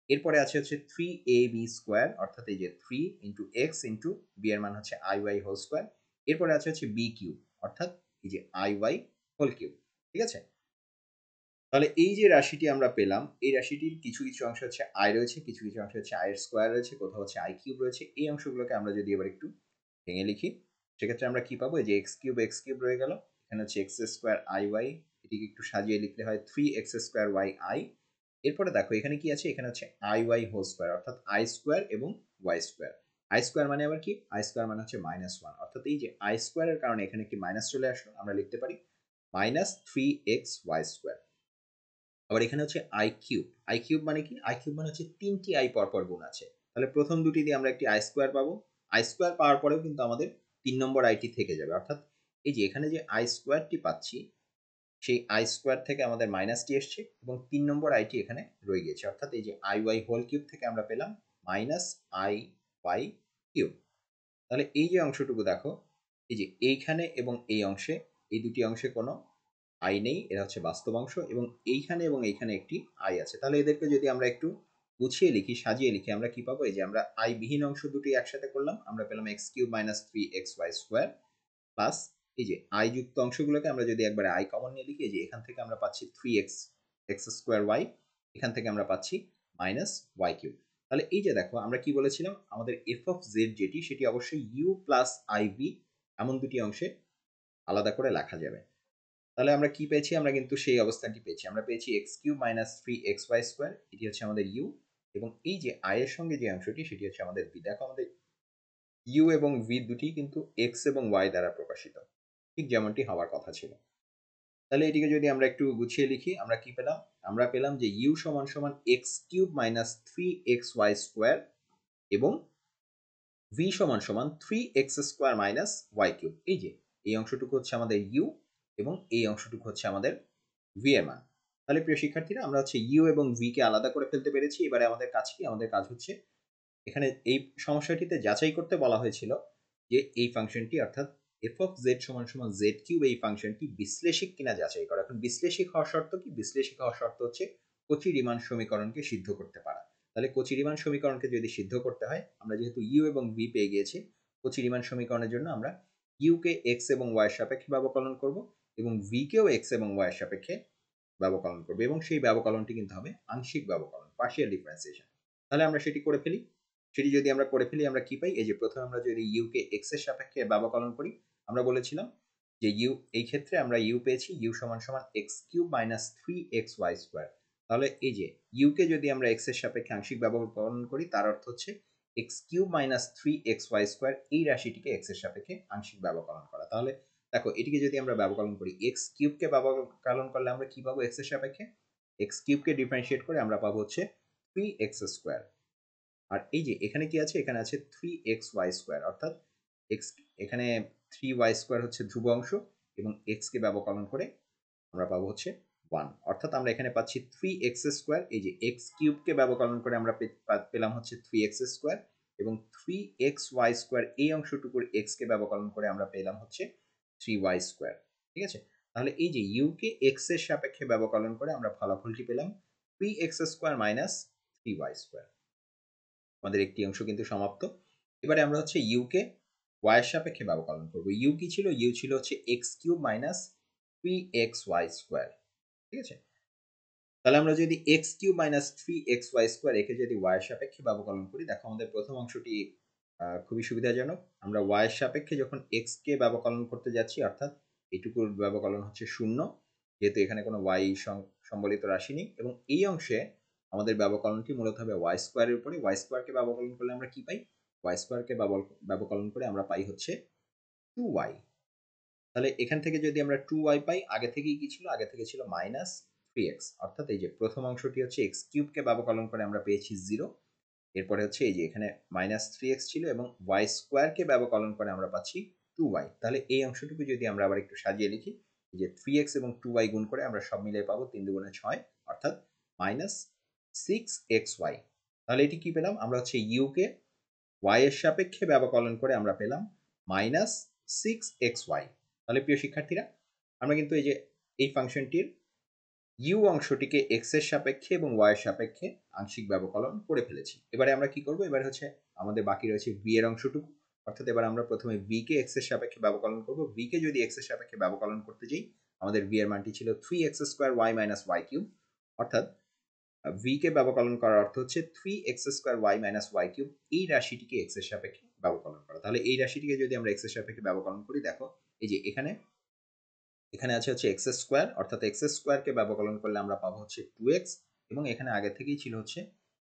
এরপরে আছে হচ্ছে 3ab স্কোয়ার অর্থাৎ এই যে 3 ইন্টু x ইন্টু b এর মান হচ্ছে iy হোল স্কোয়ার, এরপরে আছে হচ্ছে b কিউব অর্থাৎ এই যে iy হোল কিউব। ঠিক আছে? তাহলে এই যে রাশিটি আমরা পেলাম, এই রাশিটির কিছু কিছু অংশ হচ্ছে i রয়েছে, কিছু কিছু অংশ হচ্ছে i এর স্কোয়ার রয়েছে, কোথাও হচ্ছে i কিউব রয়েছে। এই অংশগুলোকে আমরা যদি এবার একটু ভেঙে লিখি, সেক্ষেত্রে আমরা কি পাবো? এই যে x কিউব রয়ে গেল, এখানে হচ্ছে x স্কোয়ার iy, এটিকে একটু সাজিয়ে লিখলে হয় 3x স্কোয়ার yi। এরপরে দেখো এখানে কি আছে? এখানে হচ্ছে iy হোল স্কোয়ার অর্থাৎ i স্কোয়ার এবং y স্কোয়ার। i স্কোয়ার মানে আবার কি? i স্কোয়ার মানে হচ্ছে -1 অর্থাৎ এই যে i স্কোয়ারের কারণে এখানে একটি মাইনাস চলে আসলো, আমরা লিখতে পারি -3xy স্কোয়ার। আবার এখানে হচ্ছে i কিউব। i কিউব মানে কি? i কিউব মানে হচ্ছে 3টি i পরপর গুণ আছে। তাহলে প্রথম দুটি দিয়ে আমরা একটি i স্কোয়ার পাবো। i স্কোয়ার পাওয়ার পরেও কিন্তু আমাদের 3 নম্বর আইটি থেকে যাবে। অর্থাৎ এই যে এখানে যে i স্কোয়ারটি পাচ্ছি, সেই i স্কোয়ার থেকে আমাদের মাইনাসটি এসছে এবং 3 নম্বর আইটি এখানে রয়ে গেছে। অর্থাৎ এই যে iy হোল কিউব থেকে আমরা পেলাম -iy কিউব। তাহলে এই যে অংশটুকু দেখো, এই যে এইখানে এবং এই অংশে, এই দুটি অংশে কোনো আই নেই, এরা হচ্ছে বাস্তব অংশ, এবং এইখানে এবং এইখানে একটি আই আছে। তাহলে এদেরকে যদি আমরা একটু গুছিয়ে লিখি, সাজিয়ে লিখি, আমরা কি পাবো? এই যে আমরা আই বিহীন অংশ দুটি একসাথে করলাম, আমরা পেলাম x cube minus 3xy square plus এই যে আই যুক্ত অংশগুলোকে আমরা যদি একবারে আই কমন নিয়ে লিখি, এই যে এখান থেকে আমরা পাচ্ছি 3x স্কোয়ার ওয়াই, এখান থেকে আমরা পাচ্ছি মাইনাস ওয়াই কিউব। তাহলে এই যে দেখো আমরা কি বলেছিলাম? আমাদের এফ অফ জেড যেটি, সেটি অবশ্যই ইউ প্লাস আইভি এমন দুটি অংশে আলাদা করে লেখা যাবে। তাহলে আমরা কি পেয়েছি? আমরা কিন্তু সেই অবস্থানটি পেয়েছি। আমরা পেয়েছি x cube minus 3xy square, এটি হচ্ছে আমাদের ইউ, এবং এই যে আই এর সঙ্গে যে অংশটি, সেটি হচ্ছে আমাদের ভি। দেখো আমাদের ইউ এবং ভি দুটি কিন্তু এক্স এবং ওয়াই দ্বারা প্রকাশিত, ঠিক যেমনটি হওয়ার কথা ছিল। তাহলে এটিকে যদি আমরা একটু গুছিয়ে লিখি, আমরা কি পেলাম? আমরা পেলাম যে ইউ সমান সমান x cube minus 3xy square এবং ভি সমান সমান 3x square minus Y cube. এই যে এই অংশটুকু হচ্ছে আমাদের ইউ এবং এই অংশটুকু হচ্ছে আমাদের ভি এর মান। তাহলে প্রিয় শিক্ষার্থীরা, আমরা হচ্ছে ইউ এবং ভি কে আলাদা করে ফেলতে পেরেছি। এবারে আমাদের কাজ কি? আমাদের কাজ হচ্ছে এখানে এই সমস্যাটিতে যাচাই করতে বলা হয়েছিল যে এই ফাংশনটি অর্থাৎ এফ অফ জেড সমান সমান জেড কিউব, এই ফাংশনটি বিশ্লেষিক কিনা যাচাই করা। এখন বিশ্লেষিক হওয়ার শর্ত কি? বিশ্লেষিক হওয়ার শর্ত হচ্ছে কচি রিমান সমীকরণকে সিদ্ধ করতে পারা। তাহলে কচি রিমান সমীকরণকে যদি সিদ্ধ করতে হয়, আমরা যেহেতু ইউ এবং ভি পেয়ে গিয়েছি, কচি রিমান সমীকরণের জন্য আমরা ইউ কে এক্স এবং ওয়াই এর সাপেক্ষে ব্যবকলন করব এবং ভি কেও এক্স এবং ওয়াই এর সাপেক্ষে ব্যবকলন করবে, এবং সেই ব্যবকলনটি কিন্তু হবে আংশিক ব্যবকলন, পার্শিয়াল ডিফারেন্সিয়েশন। তাহলে আমরা সেটি করে ফেলি। সেটি যদি আমরা করে ফেলি, আমরা কি পাই? এই যে প্রথমে আমরা যদি ইউ কে এক্স এর সাপেক্ষে ব্যবকলন করি, আমরা বলেছিলাম যে ইউ, এই ক্ষেত্রে আমরা ইউ পেয়েছি ইউ সমান সমান x cube minus 3xy square. তাহলে এই যে ইউ কে যদি আমরা এক্স এর সাপেক্ষে আংশিক ব্যবকলন করি, তার অর্থ হচ্ছে x cube minus 3xy square, এই রাশিটিকে এক্স এর সাপেক্ষে আংশিক ব্যবকলন করা। তাহলে দেখো এটিকে যদি আমরা ব্যবকলন করি, এক্স কিউবকে ব্যবকলন করলে আমরা কি পাবো? এক্স এর সাপেক্ষে এক্স কিউবকে ডিফারেন্সিয়েট করে আমরা পাবো হচ্ছে 3x স্কোয়ার। আর এই যে এখানে কি আছে? এখানে আছে 3xy স্কোয়ার, অর্থাৎ x, এখানে 3y স্কোয়ার হচ্ছে ধ্রুব অংশ এবং x কে ব্যবকলন করে আমরা পাবো হচ্ছে 1, অর্থাৎ আমরা এখানে পাচ্ছি 3x স্কোয়ার। এই যে x কিউবকে ব্যবকলন করে আমরা পেলাম হচ্ছে 3x স্কোয়ার, এবং 3xy স্কোয়ার এই অংশটুকুর x কে ব্যবকলন করে আমরা পেলাম হচ্ছে 3y স্কোয়ার। ঠিক আছে? তাহলে এই যে u কে x এর সাপেক্ষে ব্যবকলন করে আমরা ফলাফলটি পেলাম 3x square minus 3y square. আমাদের একটি অংশ কিন্তু সমাপ্ত। এবারে আমরা হচ্ছে ইউ কে ওয়াই এর সাপেক্ষে ব্যবকলন করব। ইউ কি ছিল? ইউ ছিল হচ্ছে x cube minus 3xy square. ঠিক আছে? তাহলে আমরা যদি x cube minus 3xy square একে যদি ওয়াই এর সাপেক্ষে ব্যবকলন করি, দেখো আমাদের প্রথম অংশটি খুবই সুবিধাজনক। আমরা ওয়াই এর সাপেক্ষে যখন এক্স কে ব্যবকলন করতে যাচ্ছি, অর্থাৎ এটুকুর ব্যবকলন হচ্ছে 0, যেহেতু এখানে কোনো ওয়াই সম্বলিত রাশি নেই, এবং এই অংশে আমাদের ব্যবকলনটি মূলত হবে ওয়াই স্কোয়ারের উপরে। ওয়াই স্কোয়ারকে ব্যবকলন করলে আমরা কি পাই? ওয়াই স্কোয়ারকে ব্যবকলন করে আমরা পাই হচ্ছে 2y। তাহলে এখান থেকে যদি আমরা 2y পাই, আগে থেকেই কি ছিল? আগে থেকে ছিল মাইনাস 3x, অর্থাৎ এই যে প্রথম অংশটি হচ্ছে এক্স কিউবকে ব্যবকলন করে আমরা পেয়েছি 0। এরপরে হচ্ছে এই যে এখানে মাইনাস 3x ছিল, এবং ওয়াই স্কোয়ারকে ব্যবকলন করে আমরা পাচ্ছি 2y। তাহলে এই অংশটুকু যদি আমরা আবার একটু সাজিয়ে লিখি, যে 3x এবং 2y গুণ করে আমরা সব মিলিয়ে পাবো 3 দুগুণে 6, অর্থাৎ মাইনাস 6xy। তাহলে এটি কি পেলাম? আমরা হচ্ছে ইউ কে ওয়াই এর সাপেক্ষে ব্যবকলন করে আমরা পেলাম মাইনাস 6xy। তাহলে প্রিয় শিক্ষার্থীরা, আমরা কিন্তু এই যে এই ফাংশনটির ইউ অংশটিকে এক্স এর সাপেক্ষে এবং ওয়াই এর সাপেক্ষে আংশিক ব্যবকলন করে ফেলেছি। এবারে আমরা কি করব? এবারে হচ্ছে আমাদের বাকি রয়েছে ভি এর অংশটুকু, অর্থাৎ এবার আমরা প্রথমে ভি কে এক্স এর সাপেক্ষে ব্যবকলন করব। ভি কে যদি এক্স এর সাপেক্ষে ব্যবকলন করতে যাই, আমাদের ভি এর মানটি ছিল 3x² y - y³, অর্থাৎ ভি কে ব্যবকলন করার অর্থ হচ্ছে 3x² y - y³ এই রাশিটিকে এক্স এর সাপেক্ষে ব্যবকলন করা। তাহলে এই রাশিটিকে যদি আমরা এক্স এর সাপেক্ষে ব্যবকলন করি, দেখো এই যে এখানে এখানে আছে হচ্ছে এক্স স্কোয়ার, অর্থাৎ এক্স স্কোয়ারকে ব্যবকলন করলে আমরা পাবো হচ্ছে 2x, এবং এখানে আগে থেকেই ছিল হচ্ছে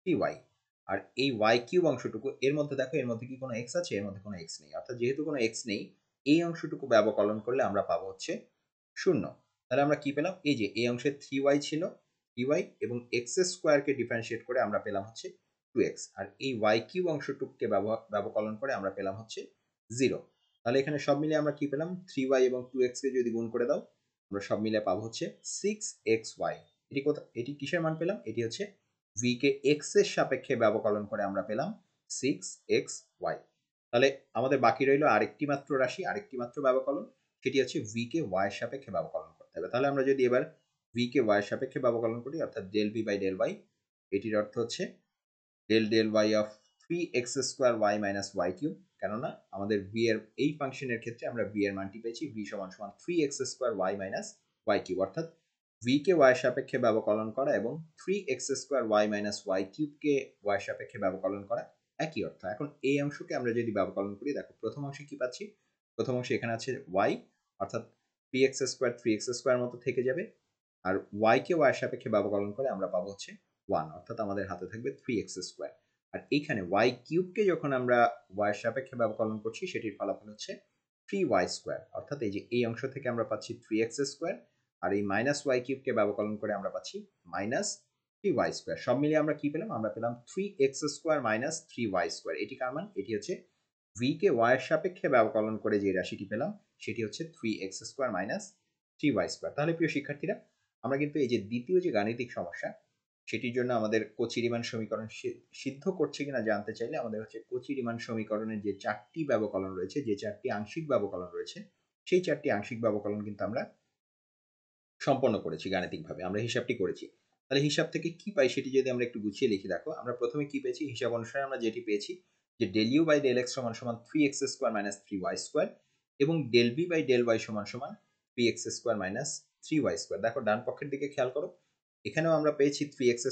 3y। আর এই y কিউব অংশটুকু, এর মধ্যে দেখো এর মধ্যে কি কোনো x আছে? এর মধ্যে কোনো x নেই, অর্থাৎ যেহেতু কোনো x নেই, এই অংশটুকু ব্যবকলন করলে আমরা পাবো হচ্ছে 0। তাহলে আমরা কি পেলাম? এই যে এই অংশে 3y ছিল, 3y, এবং এক্স স্কোয়ারকে ডিফারেন্সিয়েট করে আমরা পেলাম হচ্ছে 2x, আর এই y কিউব অংশটুকুকে ব্যবকলন করে আমরা পেলাম হচ্ছে 0। তাহলে এখানে সব মিলিয়ে আমরা কি পেলাম? 3y এবং 2x কে যদি গুণ করে দাও, আমরা সব মিলিয়ে পাবো হচ্ছে 6xy। এটি কিসের মান পেলাম? এটি হচ্ছে v কে x এর সাপেক্ষে ব্যবকলন করে আমরা পেলাম 6xy। তাহলে আমাদের বাকি রইল আরেকটি মাত্র রাশি, আরেকটি মাত্র ব্যবকলন, সেটি হচ্ছে v কে y এর সাপেক্ষে ব্যবকলন করতে হবে। তাহলে আমরা যদি এবার v কে y এর সাপেক্ষে ব্যবকলন করি, অর্থাৎ del v by del y, এটির অর্থ হচ্ছে del y of 3x² y - y³, কেননা আমাদের v এর এই ফাংশনের ক্ষেত্রে আমরা v এর মানটি পেয়েছি v সমান সমান 3x² y - y³, অর্থাৎ v কে y এর সাপেক্ষে ব্যবকলন করা এবং 3x² y - y³ কে y এর সাপেক্ষে ব্যবকলন করা একই অর্থ। এখন এই অংশকে আমরা যদি ব্যবকলন করি, দেখো প্রথম অংশে কি পাচ্ছি? প্রথম অংশে এখানে আছে y, অর্থাৎ 3x² মতো থেকে যাবে, আর y কে y এর সাপেক্ষে ব্যবকলন করে আমরা পাবো হচ্ছে 1, অর্থাৎ আমাদের হাতে থাকবে 3x²। আর এইখানে y³ কে যখন আমরা y এর সাপেক্ষে ব্যবকলন করছি, সেটির ফলাফল হচ্ছে 3y², অর্থাৎ এই যে এই অংশ থেকে আমরা পাচ্ছি 3x², আর এই -y³ কে ব্যবকলন করে আমরা পাচ্ছি -3y²। সব মিলিয়ে আমরা কি পেলাম? আমরা পেলাম 3x² - 3y²। এটি কার মান? এটি হচ্ছে v কে y এর সাপেক্ষে ব্যবকলন করে যে রাশিটি পেলাম, সেটি হচ্ছে 3x² - 3y²। তাহলে প্রিয় শিক্ষার্থীরা, আমরা কিন্তু এই যে দ্বিতীয় যে গাণিতিক সমস্যা, সেটির জন্য আমাদের কচি-রিমান সমীকরণ সিদ্ধ করছে কিনা জানতে চাইলে আমাদের হচ্ছে কচি-রিমান সমীকরণের যে 4টি ব্যবকলন রয়েছে, যে 4টি আংশিক ব্যবকলন রয়েছে, সেই 4টি আংশিক ব্যবকলন কিন্তু আমরা সম্পন্ন করেছি গাণিতিকভাবে, আমরা হিসাবটি করেছি। তাহলে হিসাব থেকে কি পাই সেটি যদি আমরা একটু গুছিয়ে লিখি, দেখো আমরা প্রথমে কি পেয়েছি? হিসাব অনুসারে আমরা যেটি পেয়েছি, যে del u by del x সমান সমান 3x² - 3y² এবং del v by del y সমান সমান 3x² - 3y²। দেখো ডান পক্ষের দিকে খেয়াল করো, এখানেও আমরা পেয়েছি 3x²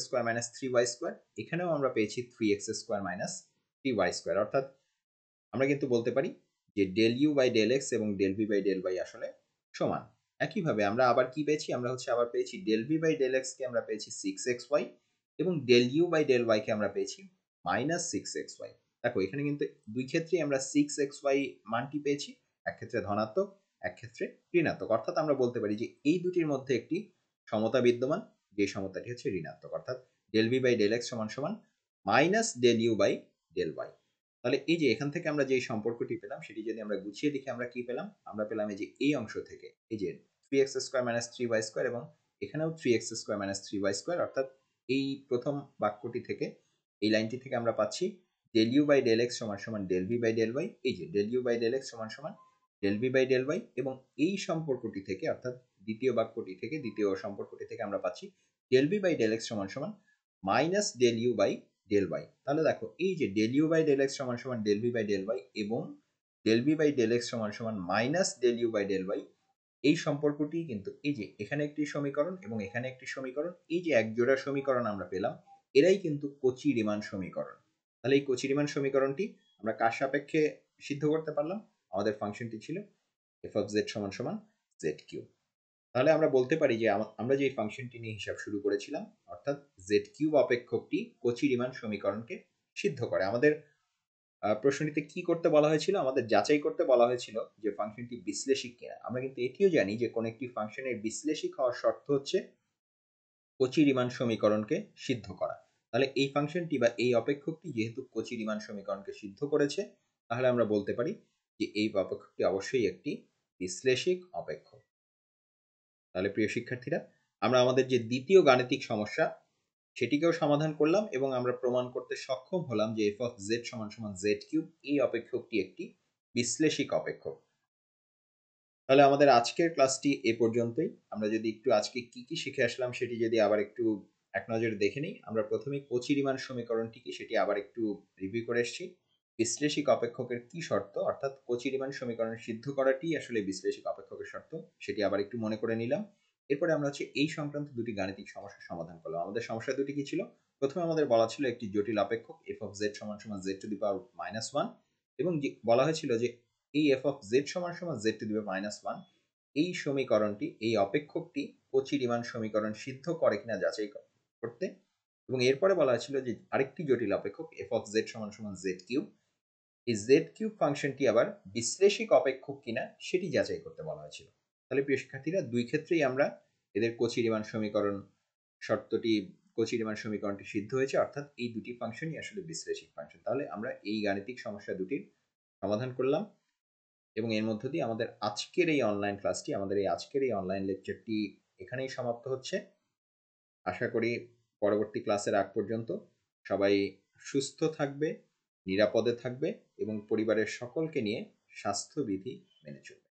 - 3y², এখানেও আমরা পেয়েছি 3x² - 3y², অর্থাৎ আমরা কিন্তু বলতে পারি যে del u by del x এবং del v by del y আসলে সমান। একইভাবে আমরা আবার কি পেয়েছি? আমরা হচ্ছে আবার পেয়েছি del v by del x কে আমরা পেয়েছি 6xy, এবং del u by del y কে আমরা পেয়েছি -6xy। দেখো এখানে কিন্তু দুই ক্ষেত্রেই আমরা 6xy মানটি পেয়েছি, এক ক্ষেত্রে ধনাত্মক, এক ক্ষেত্রে ঋণাত্মক, অর্থাৎ আমরা বলতে পারি যে এই দুটির মধ্যে একটি সমতা বিদ্যমান, যে সমতাটি হচ্ছে ঋণাত্মক, অর্থাৎ del v by del x সমান সমান -del u by del y। তাহলে এই যে এখান থেকে আমরা যে সম্পর্কটি পেলাম, সেটি যদি আমরা গুছিয়ে লিখি, আমরা কি পেলাম? আমরা পেলাম এই যে এই অংশ থেকে এই যে 3x² - 3y² এবং এখানেও 3x² - 3y², অর্থাৎ এই প্রথম বাক্যটি থেকে, এই লাইনটি থেকে আমরা পাচ্ছি del u by del x সমান সমান del v by del y, এই যে del u by del x সমান সমান del v by del y, এবং এই সম্পর্কটি থেকে, অর্থাৎ দ্বিতীয় বাক্যটি থেকে, দ্বিতীয় সম্পর্কটি থেকে আমরা পাচ্ছি del v by del x সমান সমান -del u by del y. তাহলে দেখো এই যে del u by del x সমান সমান del v by del y এবং del v by del x সমান সমান minus del u by del y, এই সম্পর্কটি কিন্তু এই যে এখানে একটি সমীকরণ এবং এখানে একটি সমীকরণ, এই যে এক জোড়া সমীকরণ আমরা পেলাম, এরাই কিন্তু কচি রিমান সমীকরণ। তাহলে এই কচি রিমান সমীকরণটি আমরা কার সাপেক্ষে সিদ্ধ করতে পারলাম? আমাদের ফাংশনটি ছিল এফ অফ জেড সমান সমান জেড কিউব। তাহলে আমরা বলতে পারি যে আমরা যে ফাংশনটি নিয়ে হিসাব শুরু করেছিলাম, অর্থাৎ জেড কিউব অপেক্ষকটি কচি রিমান সমীকরণকে সিদ্ধ করে। আমাদের প্রশ্নটিতে কি করতে বলা হয়েছিল? আমাদের যাচাই করতে বলা হয়েছিল যে ফাংশনটি বিশ্লেষিক কিনা। আমরা কিন্তু এটিও জানি যে কোন একটি ফাংশনের বিশ্লেষিক হওয়ার শর্ত হচ্ছে কচি রিমান সমীকরণকে সিদ্ধ করা। তাহলে এই ফাংশনটি বা এই অপেক্ষকটি যেহেতু কচি রিমান সমীকরণকে সিদ্ধ করেছে, তাহলে আমরা বলতে পারি যে এই অপেক্ষকটি অবশ্যই একটি বিশ্লেষিক অপেক্ষক। তাহলে প্রিয় শিক্ষার্থীরা, আমরা আমাদের যে দ্বিতীয় গাণিতিক সমস্যা সেটিকেও সমাধান করলাম এবং আমরা প্রমাণ করতে সক্ষম হলাম যে এফ অফ জেড সমান সমান জেড কিউব এই অপেক্ষকটি একটি বিশ্লেষিক অপেক্ষক। তাহলে আমাদের আজকের ক্লাসটি এ পর্যন্তই। আমরা যদি একটু আজকে কি কি শিখে আসলাম সেটি যদি আবার একটু এক নজরে দেখে নিই। আমরা প্রথমে কচি রিমান সমীকরণটি কি সেটি আবার একটু রিভিউ করে এসেছি। বিশ্লেষিক অপেক্ষকের কি শর্ত, অর্থাৎ কচি রিমান সমীকরণ সিদ্ধ করাটি আসলে বিশ্লেষিক অপেক্ষকের শর্ত, সেটি আবার একটু মনে করে নিলাম। এরপরে আমরা হচ্ছে এই সংক্রান্ত দুটি গাণিতিক সমস্যার সমাধান করলাম। আমাদের সমস্যা দুটি কি ছিল? প্রথমে আমাদের বলা ছিল একটি জটিল অপেক্ষক এফ অফ জেড সমান সমান z to the power minus one এবং বলা হয়েছিল যে এই এফ অফ জেড সমান সমান z to the power minus one এই সমীকরণটি, এই অপেক্ষকটি কচি রিমান সমীকরণ সিদ্ধ করে কিনা যাচাই করতে। এবং এরপরে বলা হয়েছিল যে আরেকটি জটিল অপেক্ষক এফ অফ জেড সমান সমান জেড কিউব, এই জেড কিউব ফাংশনটি আবার বিশ্লেষিক অপেক্ষক কিনা সেটি যাচাই করতে বলা হয়েছিল। তাহলে প্রিয় শিক্ষার্থীরা, দুই ক্ষেত্রেই আমরা এদের কচি রিমান সমীকরণ শর্তটি, কচি রিমান সমীকরণটি সিদ্ধ হয়েছে, অর্থাৎ এই দুটি ফাংশনই আসলে বিশ্লেষিক ফাংশন। তাহলে আমরা এই গাণিতিক সমস্যা দুটির সমাধান করলাম এবং এর মধ্য দিয়ে আমাদের আজকের এই অনলাইন ক্লাসটি, আমাদের এই আজকের এই অনলাইন লেকচারটি এখানেই সমাপ্ত হচ্ছে। আশা করি পরবর্তী ক্লাসের আগ পর্যন্ত সবাই সুস্থ থাকবে, নিরাপদে থাকবে এবং পরিবারের সকলকে নিয়ে স্বাস্থ্যবিধি মেনে চলবে।